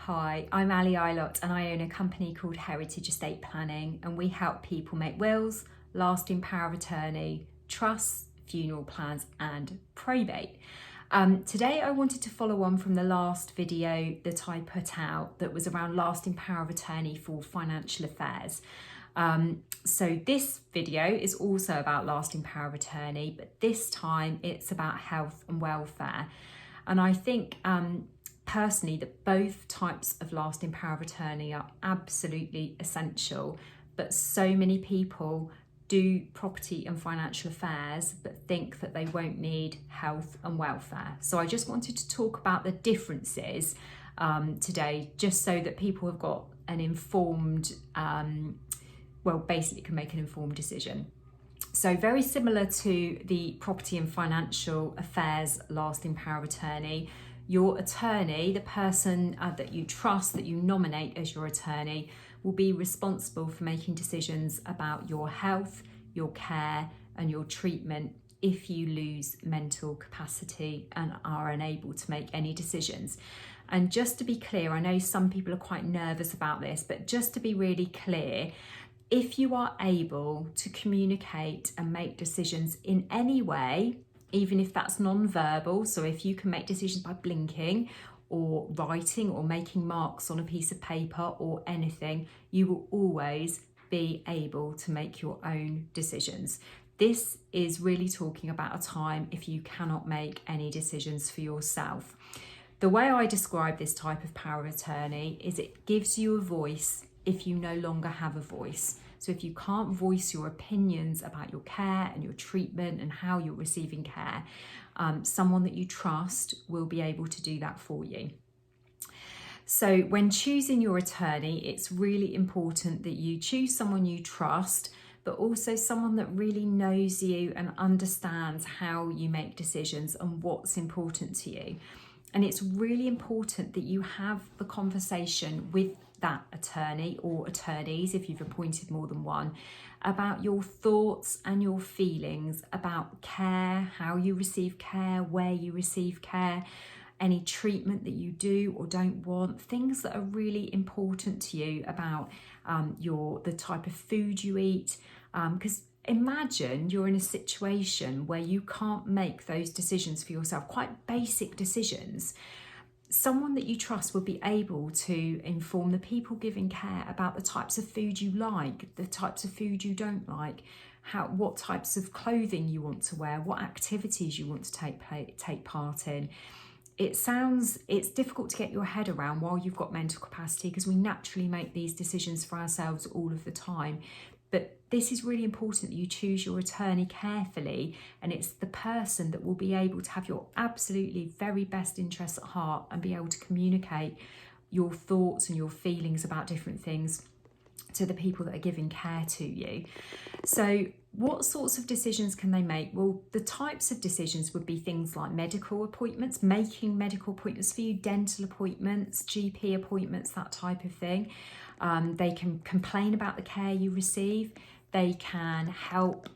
Hi, I'm Ali Ilott and I own a company called Heritage Estate Planning, and we help people make wills, lasting power of attorney, trusts, funeral plans and probate. Today I wanted to follow on from the last video that I put out that was around lasting power of attorney for financial affairs. So this video is also about lasting power of attorney, but this time it's about health and welfare. And I think personally that both types of lasting power of attorney are absolutely essential, but so many people do property and financial affairs but think that they won't need health and welfare. So I just wanted to talk about the differences today, just so that people have got an informed, basically can make an informed decision. So very similar to the property and financial affairs lasting power of attorney, your attorney, the person that you trust, that you nominate as your attorney, will be responsible for making decisions about your health, your care and your treatment if you lose mental capacity and are unable to make any decisions. And just to be clear, I know some people are quite nervous about this, but just to be really clear, if you are able to communicate and make decisions in any way, even if that's non-verbal, so if you can make decisions by blinking or writing or making marks on a piece of paper or anything, you will always be able to make your own decisions. This is really talking about a time if you cannot make any decisions for yourself. The way I describe this type of power of attorney is it gives you a voice if you no longer have a voice. So if you can't voice your opinions about your care and your treatment and how you're receiving care, someone that you trust will be able to do that for you. So when choosing your attorney, it's really important that you choose someone you trust, but also someone that really knows you and understands how you make decisions and what's important to you. And it's really important that you have the conversation with that attorney or attorneys, if you've appointed more than one, about your thoughts and your feelings about care, how you receive care, where you receive care, any treatment that you do or don't want, things that are really important to you about the type of food you eat, because imagine you're in a situation where you can't make those decisions for yourself, quite basic decisions. Someone that you trust will be able to inform the people giving care about the types of food you like, the types of food you don't like, what types of clothing you want to wear, what activities you want to take part in. It's difficult to get your head around while you've got mental capacity, because we naturally make these decisions for ourselves all of the time. But this is really important that you choose your attorney carefully, and it's the person that will be able to have your absolutely very best interests at heart and be able to communicate your thoughts and your feelings about different things to the people that are giving care to you. So what sorts of decisions can they make? Well, the types of decisions would be things like medical appointments, making medical appointments for you, dental appointments, GP appointments, that type of thing. They can complain about the care you receive. They can help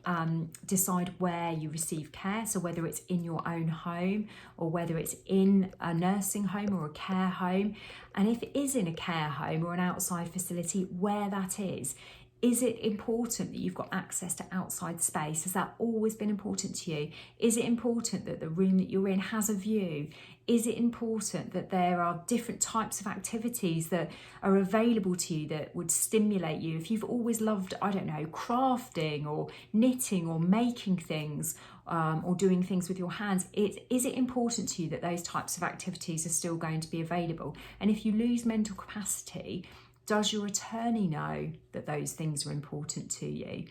decide where you receive care, so whether it's in your own home or whether it's in a nursing home or a care home. And if it is in a care home or an outside facility, where that is. Is it important that you've got access to outside space? Has that always been important to you? Is it important that the room that you're in has a view? Is it important that there are different types of activities that are available to you that would stimulate you? If you've always loved, I don't know, crafting or knitting or making things or doing things with your hands, is it important to you that those types of activities are still going to be available? And if you lose mental capacity, does your attorney know that those things are important to you?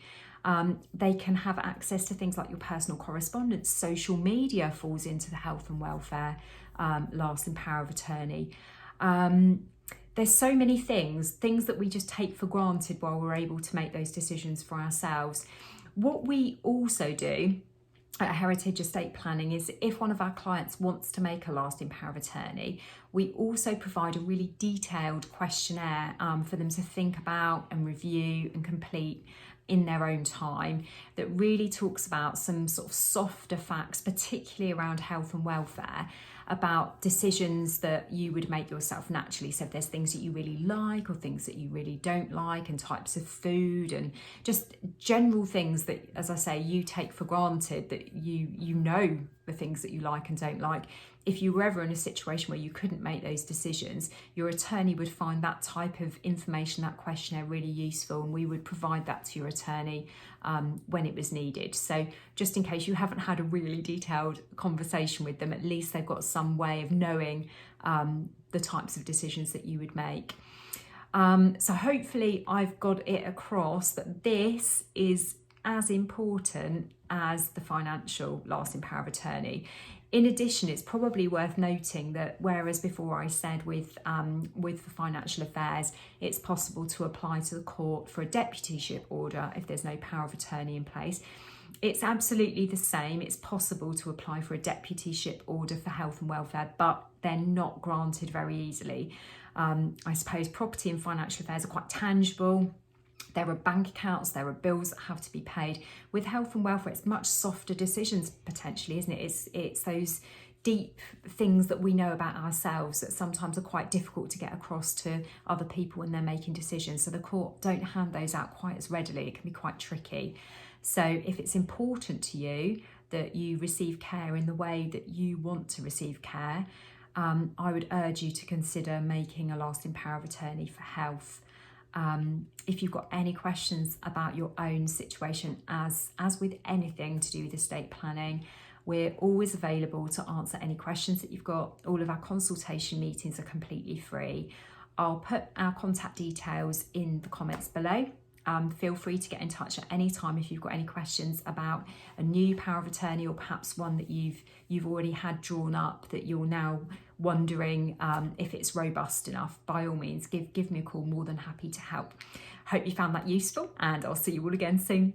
They can have access to things like your personal correspondence. Social media falls into the health and welfare lasting power of attorney. There's so many things that we just take for granted while we're able to make those decisions for ourselves. What we also do at Heritage Estate Planning is, if one of our clients wants to make a lasting power of attorney, we also provide a really detailed questionnaire for them to think about and review and complete in their own time, that really talks about some sort of softer facts, particularly around health and welfare, about decisions that you would make yourself naturally. So if there's things that you really like or things that you really don't like, and types of food, and just general things that, as I say, you take for granted, that you know the things that you like and don't like. If you were ever in a situation where you couldn't make those decisions, your attorney would find that type of information, that questionnaire, really useful, and we would provide that to your attorney when it was needed. So just in case you haven't had a really detailed conversation with them, at least they've got some way of knowing the types of decisions that you would make. So hopefully I've got it across that this is as important as the financial lasting power of attorney. In addition, it's probably worth noting that whereas before I said with the financial affairs, it's possible to apply to the court for a deputyship order if there's no power of attorney in place, it's absolutely the same. It's possible to apply for a deputyship order for health and welfare, but they're not granted very easily. I suppose property and financial affairs are quite tangible. There are bank accounts, there are bills that have to be paid. With health and welfare, it's much softer decisions potentially, isn't it? It's those deep things that we know about ourselves that sometimes are quite difficult to get across to other people when they're making decisions. So the court don't hand those out quite as readily. It can be quite tricky. So if it's important to you that you receive care in the way that you want to receive care, I would urge you to consider making a lasting power of attorney for health. If you've got any questions about your own situation, as with anything to do with estate planning, we're always available to answer any questions that you've got. All of our consultation meetings are completely free. I'll put our contact details in the comments below. Feel free to get in touch at any time if you've got any questions about a new power of attorney, or perhaps one that you've already had drawn up that you're now wondering if it's robust enough. By all means, give me a call. More than happy to help. Hope you found that useful, and I'll see you all again soon.